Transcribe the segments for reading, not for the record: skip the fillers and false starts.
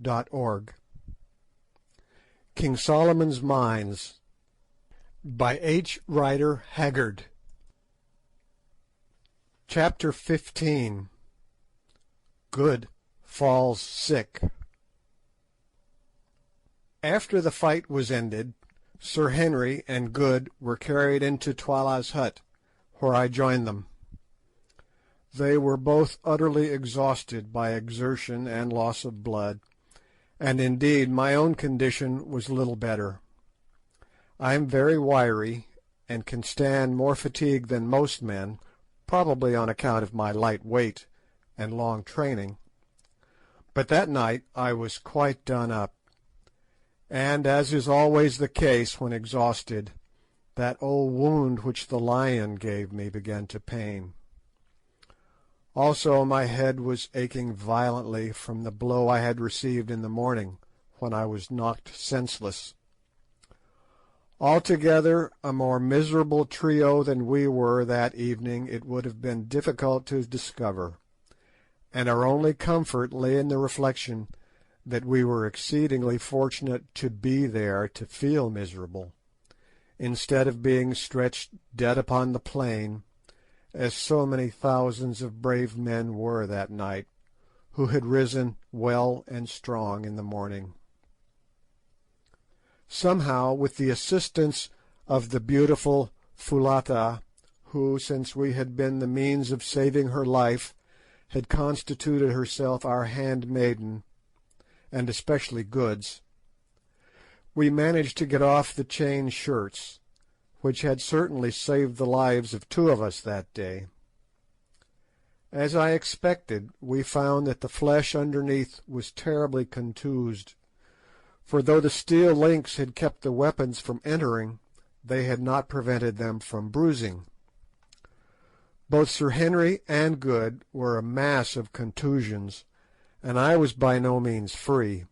Audiobook.org. King Solomon's Mines by H. Rider Haggard. Chapter 15. Good falls sick. After the fight was ended, Sir Henry and Good were carried into Twala's hut, where I joined them. They were both utterly exhausted by exertion and loss of blood, and indeed my own condition was little better. I am very wiry, and can stand more fatigue than most men, probably on account of my light weight and long training. But that night I was quite done up, and, as is always the case when exhausted, that old wound which the lion gave me began to pain. Also my head was aching violently from the blow I had received in the morning, when I was knocked senseless. Altogether a more miserable trio than we were that evening it would have been difficult to discover, and our only comfort lay in the reflection that we were exceedingly fortunate to be there to feel miserable, instead of being stretched dead upon the plain, as so many thousands of brave men were that night, who had risen well and strong in the morning. Somehow, with the assistance of the beautiful Foulata, who, since we had been the means of saving her life, had constituted herself our handmaiden, and especially Good's, we managed to get off the chain shirts, which had certainly saved the lives of two of us that day. As I expected, we found that the flesh underneath was terribly contused, for though the steel links had kept the weapons from entering, they had not prevented them from bruising. Both Sir Henry and Good were a mass of contusions, and I was by no means free.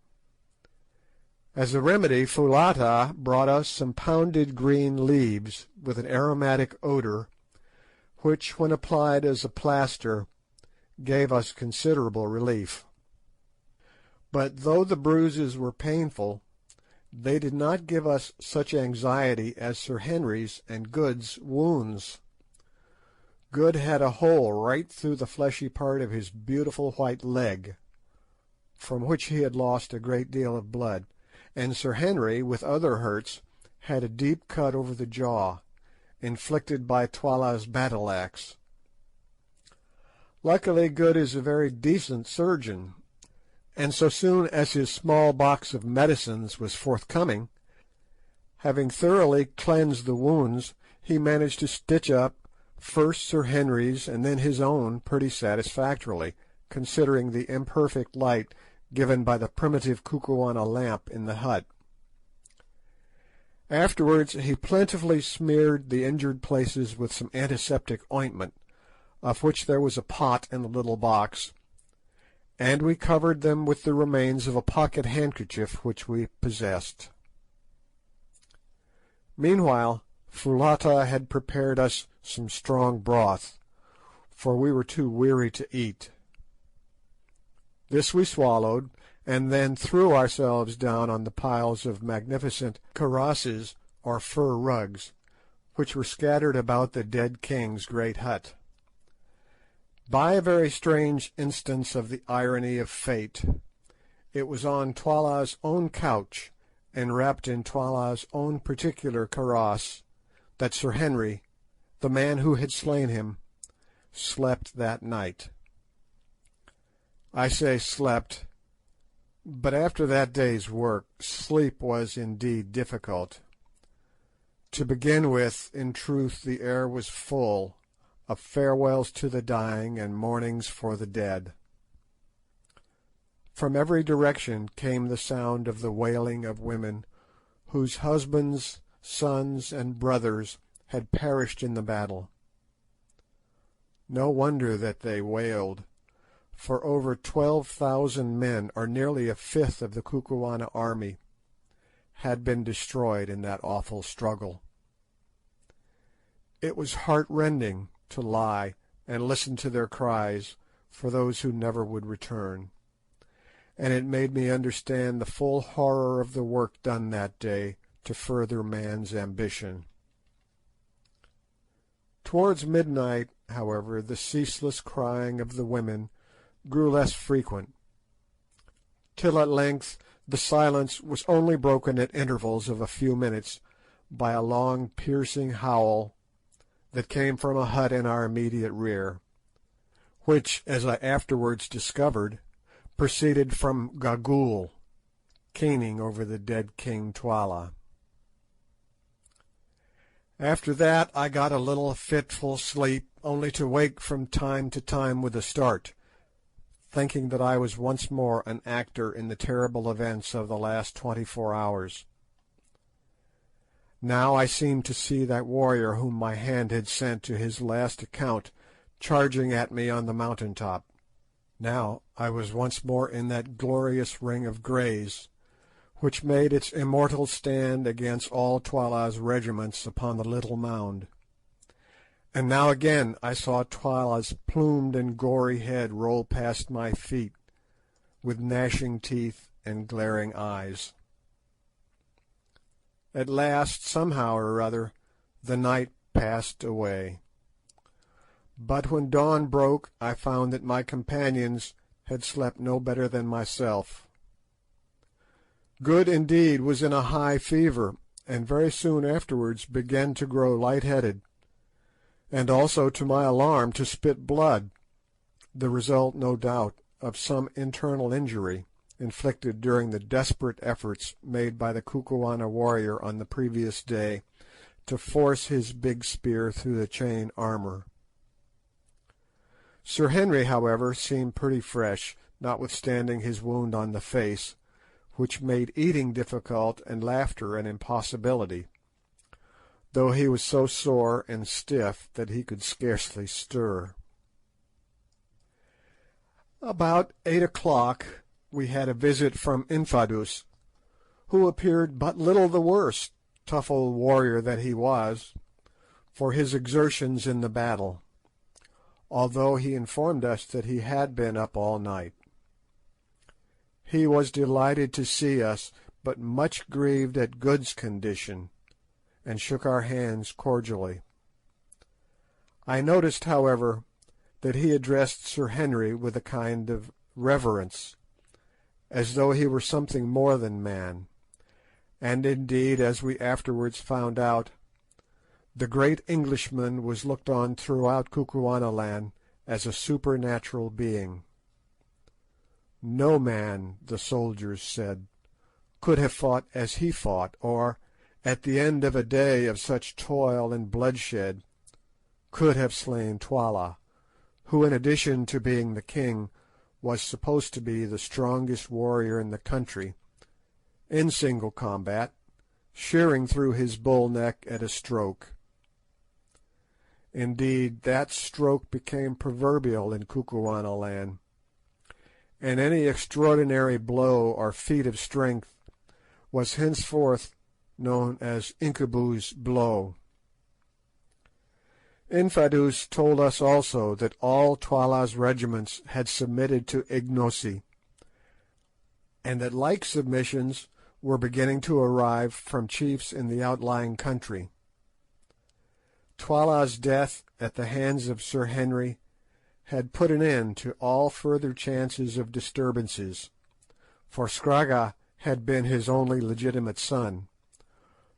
As a remedy, Foulata brought us some pounded green leaves with an aromatic odour, which, when applied as a plaster, gave us considerable relief. But though the bruises were painful, they did not give us such anxiety as Sir Henry's and Good's wounds. Good had a hole right through the fleshy part of his beautiful white leg, from which he had lost a great deal of blood, and Sir Henry, with other hurts, had a deep cut over the jaw, inflicted by Twala's battle-axe. Luckily Good is a very decent surgeon, and so soon as his small box of medicines was forthcoming, having thoroughly cleansed the wounds, he managed to stitch up first Sir Henry's and then his own pretty satisfactorily, considering the imperfect light given by the primitive Kukuana lamp in the hut. Afterwards he plentifully smeared the injured places with some antiseptic ointment, of which there was a pot in the little box, and we covered them with the remains of a pocket handkerchief which we possessed. Meanwhile Foulata had prepared us some strong broth, for we were too weary to eat. This we swallowed, and then threw ourselves down on the piles of magnificent karrosses, or fur rugs, which were scattered about the dead king's great hut. By a very strange instance of the irony of fate, it was on Twala's own couch, and wrapped in Twala's own particular karross, that Sir Henry, the man who had slain him, slept that night. I say slept, but after that day's work, sleep was indeed difficult. To begin with, in truth, the air was full of farewells to the dying and mournings for the dead. From every direction came the sound of the wailing of women whose husbands, sons, and brothers had perished in the battle. No wonder that they wailed, for over 12,000 men, or nearly a fifth of the Kukuana army, had been destroyed in that awful struggle. It was heart-rending to lie and listen to their cries for those who never would return, and it made me understand the full horror of the work done that day to further man's ambition. Towards midnight, however, the ceaseless crying of the women grew less frequent, till at length the silence was only broken at intervals of a few minutes by a long piercing howl that came from a hut in our immediate rear, which, as I afterwards discovered, proceeded from Gagool, keening over the dead King Twala. After that I got a little fitful sleep, only to wake from time to time with a start, thinking that I was once more an actor in the terrible events of the last 24 hours. Now I seemed to see that warrior whom my hand had sent to his last account charging at me on the mountain top. Now I was once more in that glorious ring of greys, which made its immortal stand against all Twala's regiments upon the little mound. And now again I saw Twala's plumed and gory head roll past my feet, with gnashing teeth and glaring eyes. At last, somehow or other, the night passed away. But when dawn broke I found that my companions had slept no better than myself. Good indeed was in a high fever, and very soon afterwards began to grow light-headed, and also, to my alarm, to spit blood, the result, no doubt, of some internal injury inflicted during the desperate efforts made by the Kukuana warrior on the previous day to force his big spear through the chain armour. Sir Henry, however, seemed pretty fresh, notwithstanding his wound on the face, which made eating difficult and laughter an impossibility, though he was so sore and stiff that he could scarcely stir. About 8 o'clock we had a visit from Infadoos, who appeared but little the worse, tough old warrior that he was, for his exertions in the battle, although he informed us that he had been up all night. He was delighted to see us, but much grieved at Good's condition, and shook our hands cordially. I noticed, however, that he addressed Sir Henry with a kind of reverence, as though he were something more than man, and indeed, as we afterwards found out, the great Englishman was looked on throughout Kukuanaland as a supernatural being. No man, the soldiers said, could have fought as he fought, or, at the end of a day of such toil and bloodshed, could have slain Twala, who, in addition to being the king, was supposed to be the strongest warrior in the country, in single combat, shearing through his bull neck at a stroke. Indeed, that stroke became proverbial in Kukuanaland, and any extraordinary blow or feat of strength was henceforth known as Incubu's blow. Infadoos told us also that all Twala's regiments had submitted to Ignosi, and that like submissions were beginning to arrive from chiefs in the outlying country. Twala's death at the hands of Sir Henry had put an end to all further chances of disturbances, for Scragga had been his only legitimate son,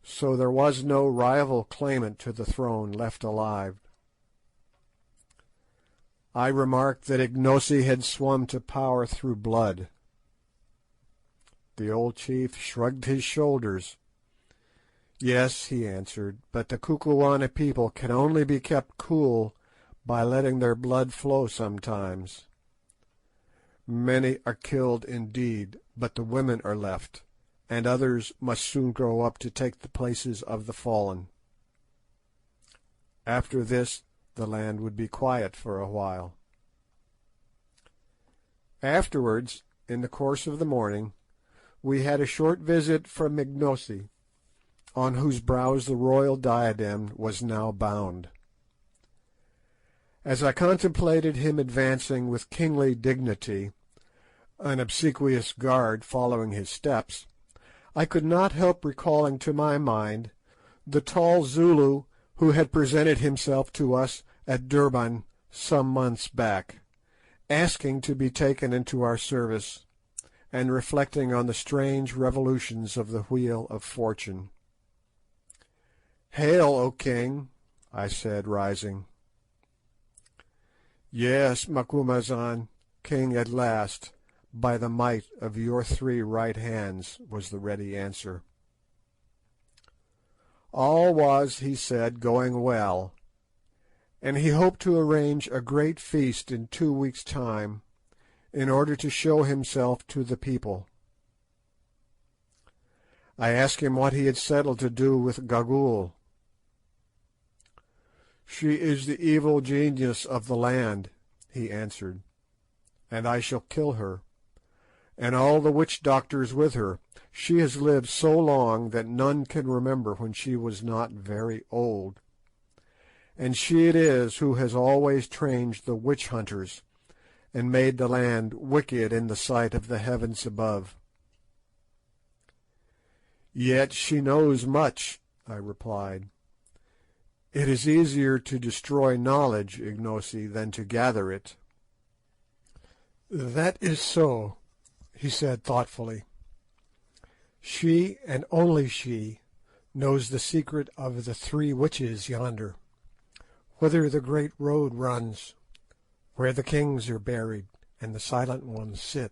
so there was no rival claimant to the throne left alive. I remarked that Ignosi had swum to power through blood. The old chief shrugged his shoulders. Yes, he answered, but the Kukuana people can only be kept cool by letting their blood flow sometimes. Many are killed indeed, but the women are left, and others must soon grow up to take the places of the fallen. After this the land would be quiet for a while. Afterwards, in the course of the morning, we had a short visit from Ignosi, on whose brows the royal diadem was now bound. As I contemplated him advancing with kingly dignity, an obsequious guard following his steps, I could not help recalling to my mind the tall Zulu who had presented himself to us at Durban some months back, asking to be taken into our service, and reflecting on the strange revolutions of the wheel of fortune. "Hail, O king!" I said, rising. "Yes, Macumazahn, king at last, by the might of your 3 right hands," was the ready answer. All was, he said, going well, and he hoped to arrange a great feast in 2 weeks' time, in order to show himself to the people. I asked him what he had settled to do with Gagool. "She is the evil genius of the land," he answered, "and I shall kill her, and all the witch doctors with her. She has lived so long that none can remember when she was not very old, and she it is who has always trained the witch hunters, and made the land wicked in the sight of the heavens above." "Yet she knows much," I replied. "It is easier to destroy knowledge, Ignosi, than to gather it." "That is so," he said thoughtfully. "She, and only she, knows the secret of the 3 witches yonder, whither the great road runs, where the kings are buried and the silent ones sit.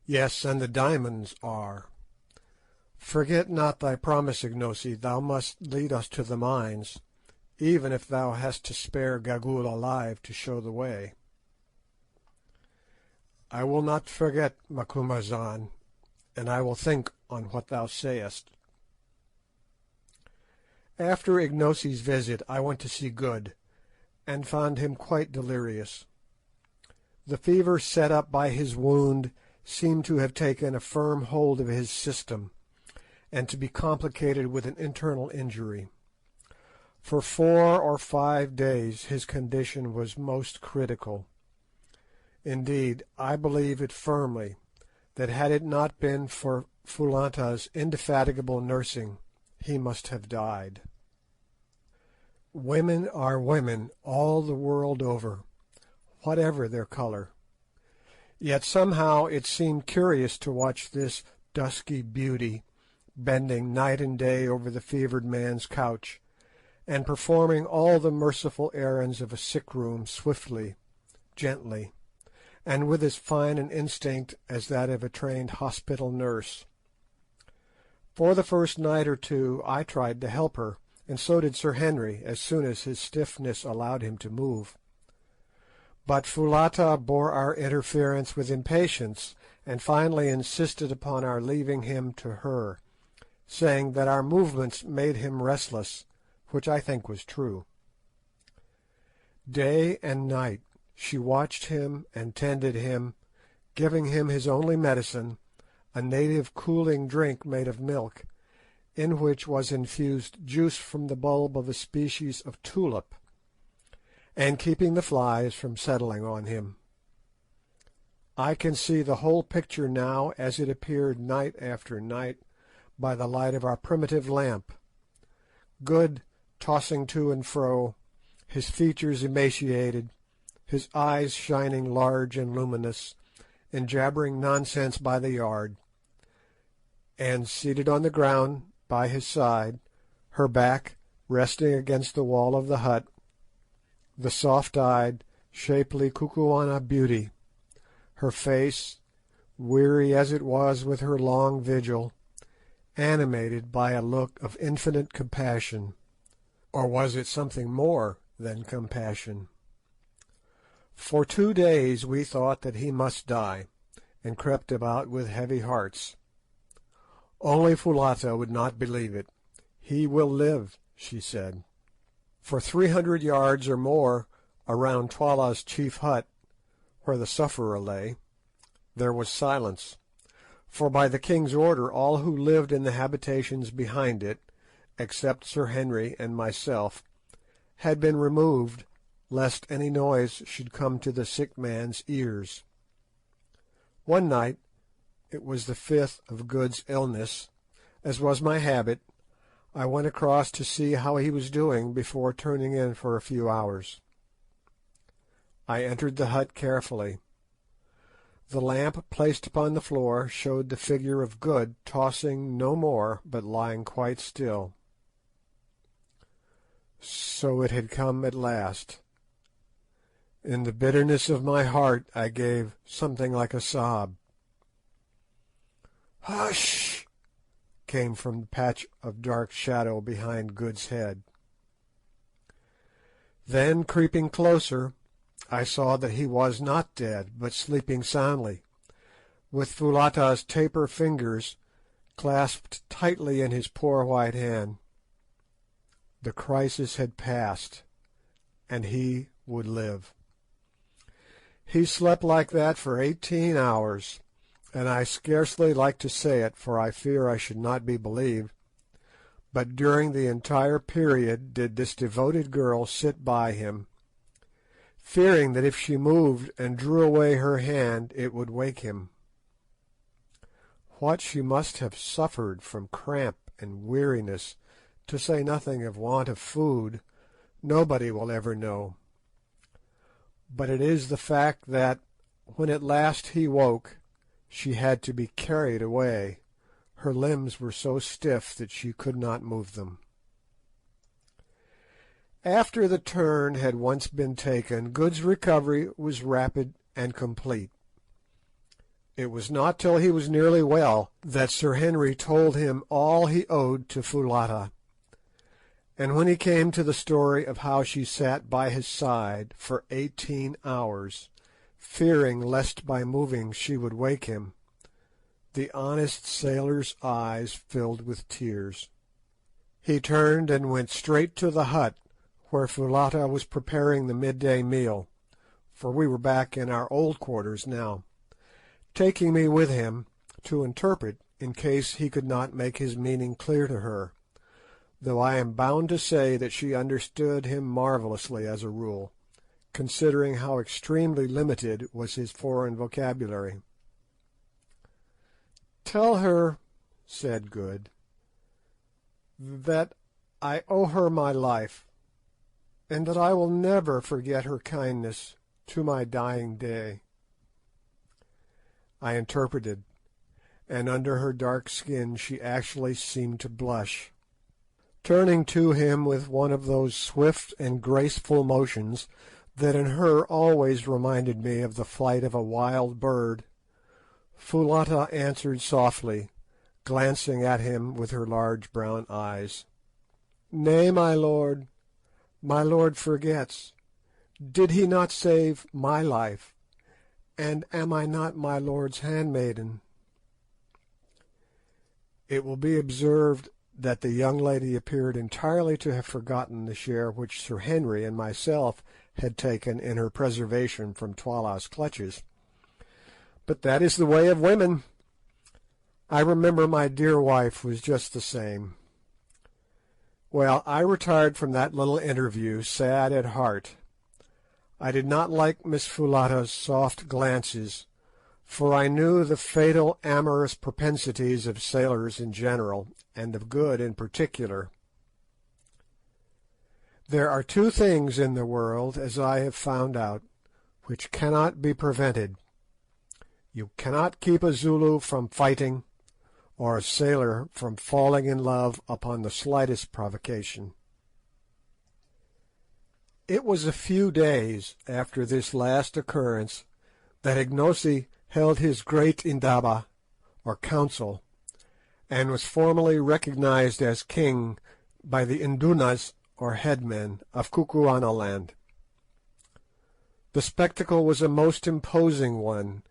Yes, and the diamonds are. Forget not thy promise, Ignosi. Thou must lead us to the mines, even if thou hast to spare Gagool alive to show the way." "I will not forget, Macumazahn, and I will think on what thou sayest." After Ignosi's visit I went to see Good, and found him quite delirious. The fever set up by his wound seemed to have taken a firm hold of his system, and to be complicated with an internal injury. For 4 or 5 days his condition was most critical. Indeed, I believe it firmly that had it not been for Foulata's indefatigable nursing, he must have died. Women are women all the world over, whatever their colour. Yet somehow it seemed curious to watch this dusky beauty bending night and day over the fevered man's couch, and performing all the merciful errands of a sick room swiftly, gently, and with as fine an instinct as that of a trained hospital nurse. For the first night or 2 I tried to help her, and so did Sir Henry as soon as his stiffness allowed him to move. But Foulata bore our interference with impatience, and finally insisted upon our leaving him to her, saying that our movements made him restless, which I think was true. Day and night she watched him and tended him, giving him his only medicine, a native cooling drink made of milk, in which was infused juice from the bulb of a species of tulip, and keeping the flies from settling on him. I can see the whole picture now as it appeared night after night by the light of our primitive lamp. Good tossing to and fro, his features emaciated, his eyes shining large and luminous, and jabbering nonsense by the yard, and seated on the ground by his side, her back resting against the wall of the hut, the soft-eyed, shapely Kukuana beauty, her face, weary as it was with her long vigil, animated by a look of infinite compassion, or was it something more than compassion? For 2 days we thought that he must die, and crept about with heavy hearts. Only Foulata would not believe it. "He will live," she said. For 300 yards or more around Twala's chief hut, where the sufferer lay, there was silence, for by the king's order all who lived in the habitations behind it, except Sir Henry and myself, had been removed, lest any noise should come to the sick man's ears. One night, it was the 5th of Good's illness, as was my habit, I went across to see how he was doing before turning in for a few hours. I entered the hut carefully. The lamp placed upon the floor showed the figure of Good tossing no more, but lying quite still. So it had come at last. In the bitterness of my heart I gave something like a sob. "Hush!" came from the patch of dark shadow behind Good's head. Then, creeping closer, I saw that he was not dead, but sleeping soundly, with Foulata's taper fingers clasped tightly in his poor white hand. The crisis had passed, and he would live. He slept like that for 18 hours, and I scarcely like to say it, for I fear I should not be believed, but during the entire period did this devoted girl sit by him, fearing that if she moved and drew away her hand it would wake him. What she must have suffered from cramp and weariness, to say nothing of want of food, nobody will ever know. But it is the fact that, when at last he woke, she had to be carried away. Her limbs were so stiff that she could not move them. After the turn had once been taken, Good's recovery was rapid and complete. It was not till he was nearly well that Sir Henry told him all he owed to Foulata, and when he came to the story of how she sat by his side for 18 hours, fearing lest by moving she would wake him, the honest sailor's eyes filled with tears. He turned and went straight to the hut where Foulata was preparing the midday meal, for we were back in our old quarters now, taking me with him to interpret in case he could not make his meaning clear to her, though I am bound to say that she understood him marvellously as a rule, considering how extremely limited was his foreign vocabulary. "Tell her," said Good, "that I owe her my life, and that I will never forget her kindness to my dying day." I interpreted, and under her dark skin she actually seemed to blush. Turning to him with one of those swift and graceful motions that in her always reminded me of the flight of a wild bird, Foulata answered softly, glancing at him with her large brown eyes. "Nay, my lord forgets. Did he not save my life, and am I not my lord's handmaiden?" It will be observed that the young lady appeared entirely to have forgotten the share which Sir Henry and myself had taken in her preservation from Twala's clutches. But that is the way of women. I remember my dear wife was just the same. Well, I retired from that little interview sad at heart. I did not like Miss Foulata's soft glances, for I knew the fatal amorous propensities of sailors in general, and of Good in particular. There are two things in the world, as I have found out, which cannot be prevented. You cannot keep a Zulu from fighting, or a sailor from falling in love upon the slightest provocation. It was a few days after this last occurrence that Ignosi held his great indaba, or council, and was formally recognised as king by the Indunas, or headmen, of Kukuanaland. The spectacle was a most imposing one,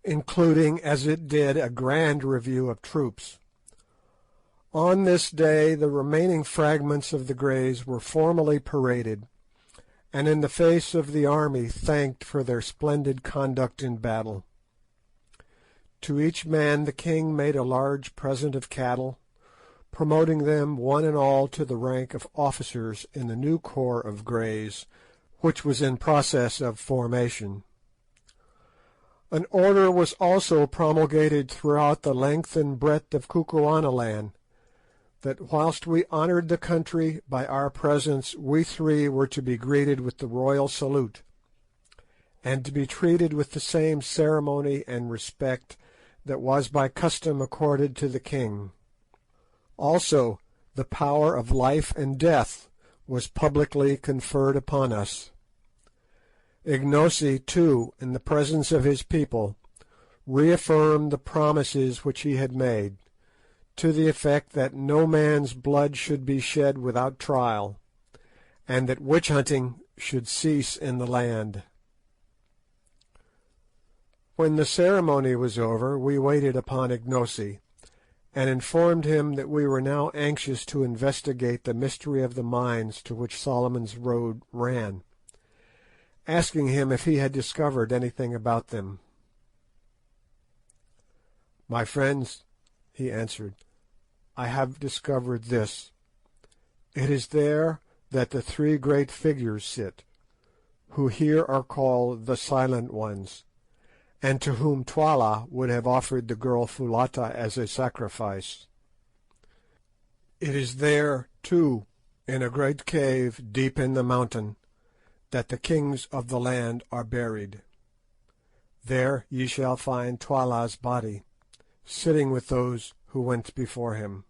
including as it did a grand review of troops. On this day the remaining fragments of the Greys were formally paraded, and in the face of the army thanked for their splendid conduct in battle. To each man the king made a large present of cattle, promoting them one and all to the rank of officers in the new corps of Greys, which was in process of formation. An order was also promulgated throughout the length and breadth of Kukuanaland that whilst we honoured the country by our presence, we three were to be greeted with the royal salute, and to be treated with the same ceremony and respect that was by custom accorded to the king. Also, the power of life and death was publicly conferred upon us. Ignosi, too, in the presence of his people, reaffirmed the promises which he had made, to the effect that no man's blood should be shed without trial, and that witch-hunting should cease in the land. When the ceremony was over, we waited upon Ignosi, and informed him that we were now anxious to investigate the mystery of the mines to which Solomon's Road ran, asking him if he had discovered anything about them. "My friends," he answered, "I have discovered this. It is there that the three great figures sit, who here are called the Silent Ones, and to whom Twala would have offered the girl Foulata as a sacrifice. It is there, too, in a great cave deep in the mountain, that the kings of the land are buried. There ye shall find Twala's body, sitting with those who went before him.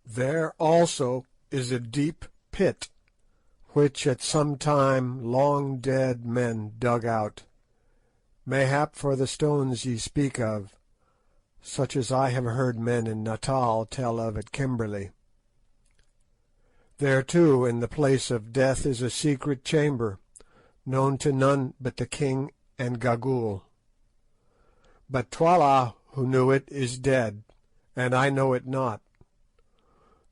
There also is a deep pit, which at some time long dead men dug out, mayhap for the stones ye speak of, such as I have heard men in Natal tell of at Kimberley. There too, in the place of death, is a secret chamber, known to none but the king and Gagool. But Twala, who knew it, is dead, and I know it not,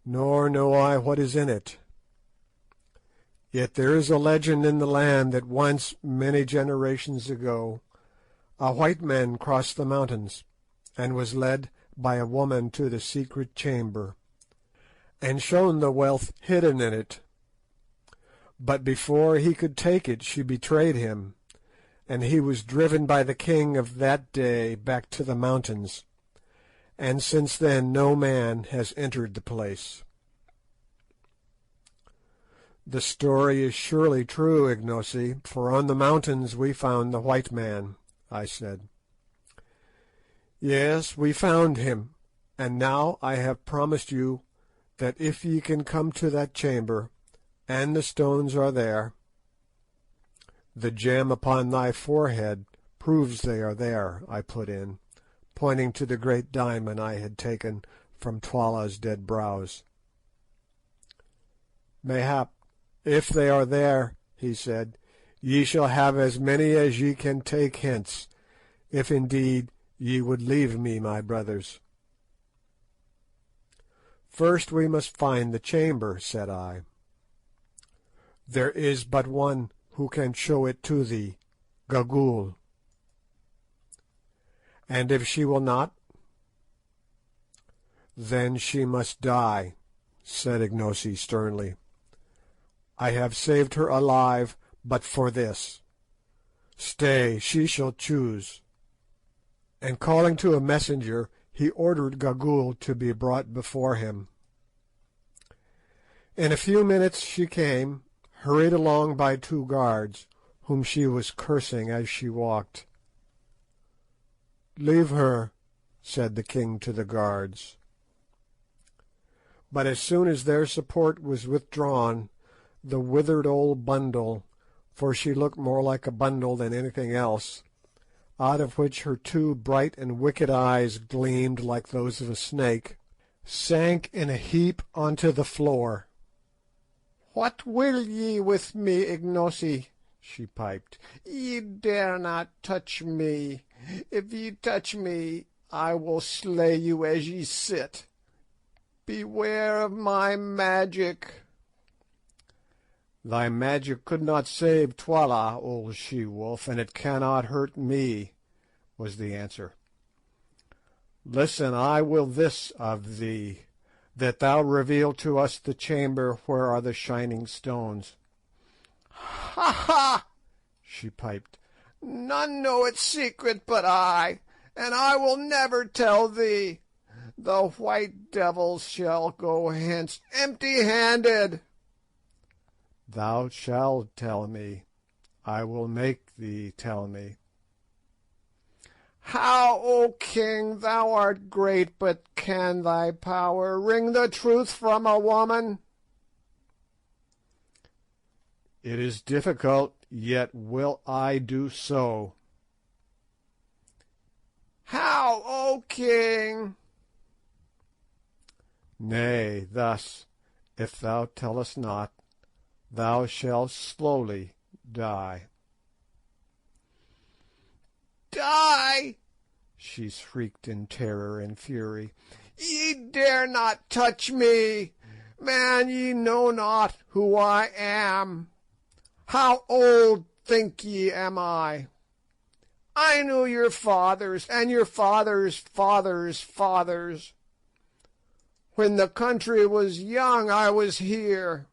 nor know I what is in it. Yet there is a legend in the land that once, many generations ago, a white man crossed the mountains, and was led by a woman to the secret chamber, and shown the wealth hidden in it. But before he could take it she betrayed him, and he was driven by the king of that day back to the mountains, and since then no man has entered the place." "The story is surely true, Ignosi, for on the mountains we found the white man," I said. "Yes, we found him, and now I have promised you that if ye can come to that chamber, and the stones are there—" "The gem upon thy forehead proves they are there," I put in, pointing to the great diamond I had taken from Twala's dead brows. "Mayhap, if they are there," he said, "ye shall have as many as ye can take hence, if indeed ye would leave me, my brothers." "First we must find the chamber," said I. "There is but one who can show it to thee, Gagool." "And if she will not?" "Then she must die," said Ignosi sternly. "I have saved her alive but for this. Stay, she shall choose." And calling to a messenger, he ordered Gagool to be brought before him. In a few minutes she came, hurried along by two guards, whom she was cursing as she walked. "Leave her," said the king to the guards. But as soon as their support was withdrawn, the withered old bundle, for she looked more like a bundle than anything else, out of which her two bright and wicked eyes gleamed like those of a snake, sank in a heap onto the floor. "What will ye with me, Ignosi?" she piped. "Ye dare not touch me. If ye touch me, I will slay you as ye sit. Beware of my magic." "Thy magic could not save Twala, old she-wolf, and it cannot hurt me," was the answer. "Listen, I will this of thee, that thou reveal to us the chamber where are the shining stones." "Ha ha!" she piped. None know its secret but I, and I will never tell thee. The white devils shall go hence empty-handed." "Thou shalt tell me. I will make thee tell me." "How, O king? Thou art great, but can thy power wring the truth from a woman?" "It is difficult, yet will I do so." "How, O king?" "Nay, thus: if thou tellest not, thou shalt slowly die." "Die!" she shrieked in terror and fury. "Ye dare not touch me! Man, ye know not who I am. How old, think ye, am I? I knew your fathers, and your fathers' fathers' fathers. When the country was young I was here.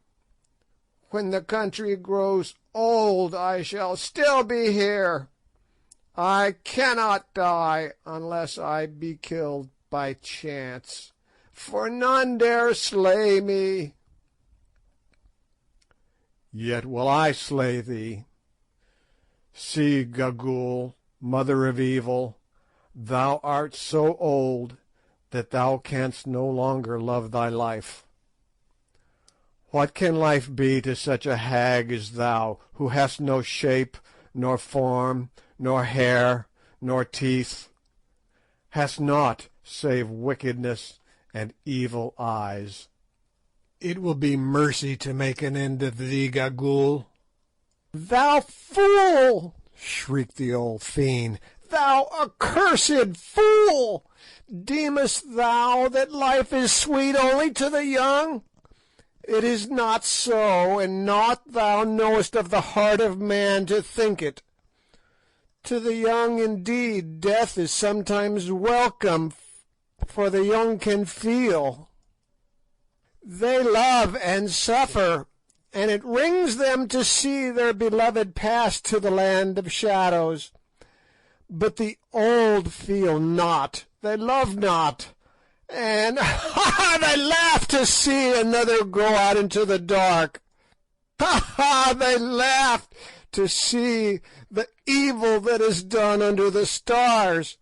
When the country grows old I shall still be here. I cannot die unless I be killed by chance, for none dare slay me." "Yet will I slay thee. See, Gagool, mother of evil, thou art so old that thou canst no longer love thy life. What can life be to such a hag as thou, who hast no shape, nor form, nor hair, nor teeth, hast naught save wickedness and evil eyes? It will be mercy to make an end of thee, Gagool." "Thou fool!" shrieked the old fiend. "Thou accursed fool! Deemest thou that life is sweet only to the young? It is not so, and naught thou knowest of the heart of man to think it. To the young, indeed, death is sometimes welcome, for the young can feel. They love and suffer, and it wrings them to see their beloved pass to the land of shadows. But the old feel not, they love not, and they laugh to see another go out into the dark. They laugh to see the evil that is done under the stars.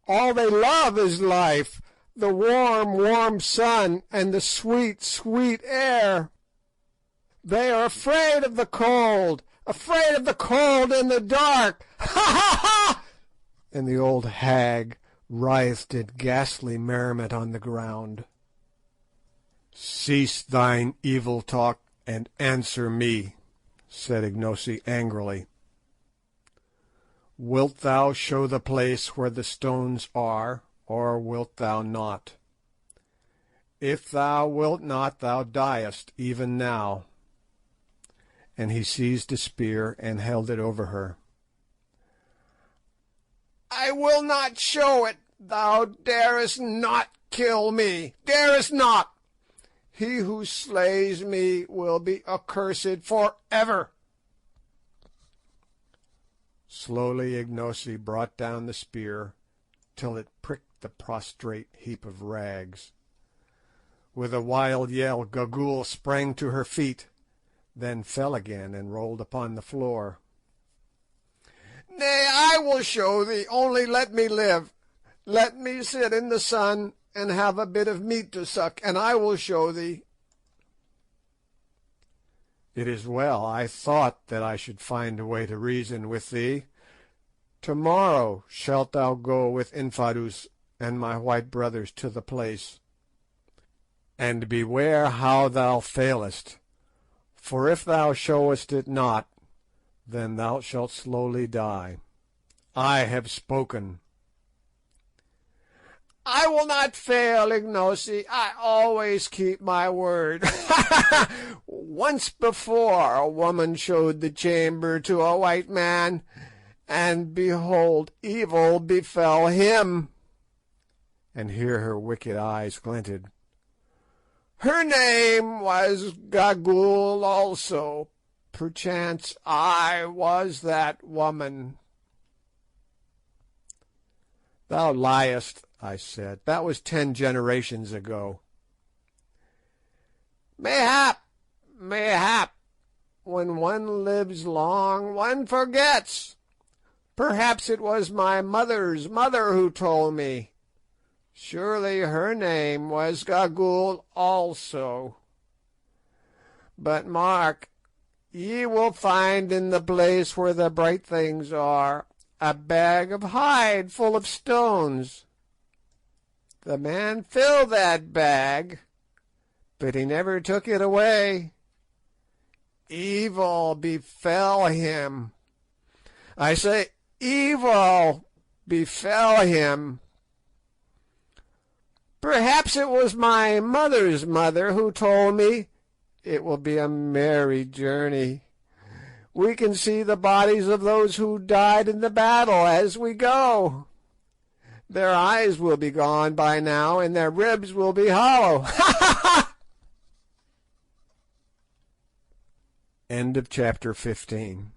All they love is life, the warm, warm sun, and the sweet, sweet air. They are afraid of the cold and the dark. Ha ha ha!" And the old hag writhed in ghastly merriment on the ground. "Cease thine evil talk and answer me," said Ignosi angrily. "Wilt thou show the place where the stones are, or wilt thou not? If thou wilt not, thou diest even now." And he seized a spear and held it over her. "I will not show it. Thou darest not kill me, darest not. He who slays me will be accursed for ever." Slowly Ignosi brought down the spear till it pricked the prostrate heap of rags. With a wild yell Gagool sprang to her feet, then fell again and rolled upon the floor. "Nay, I will show thee, only let me live. Let me sit in the sun and have a bit of meat to suck, and I will show thee." "It is well. I thought that I should find a way to reason with thee. To-morrow shalt thou go with Infadoos and my white brothers to the place. And beware how thou failest, for if thou showest it not, then thou shalt slowly die. I have spoken." "I will not fail, Ignosi. I always keep my word. Once before a woman showed the chamber to a white man, and behold, evil befell him." And here her wicked eyes glinted. "Her name was Gagool also. Perchance I was that woman. "Thou liest," I said. "That was 10 generations ago." "Mayhap, mayhap. When one lives long one forgets. Perhaps it was my mother's mother who told me. Surely her name was Gagool also. But mark, ye will find in the place where the bright things are a bag of hide full of stones. The man filled that bag, but he never took it away. Evil befell him. I say, evil befell him. Perhaps it was my mother's mother who told me. It will be a merry journey. We can see the bodies of those who died in the battle as we go. Their eyes will be gone by now, and their ribs will be hollow. Ha ha ha!" End of chapter 15.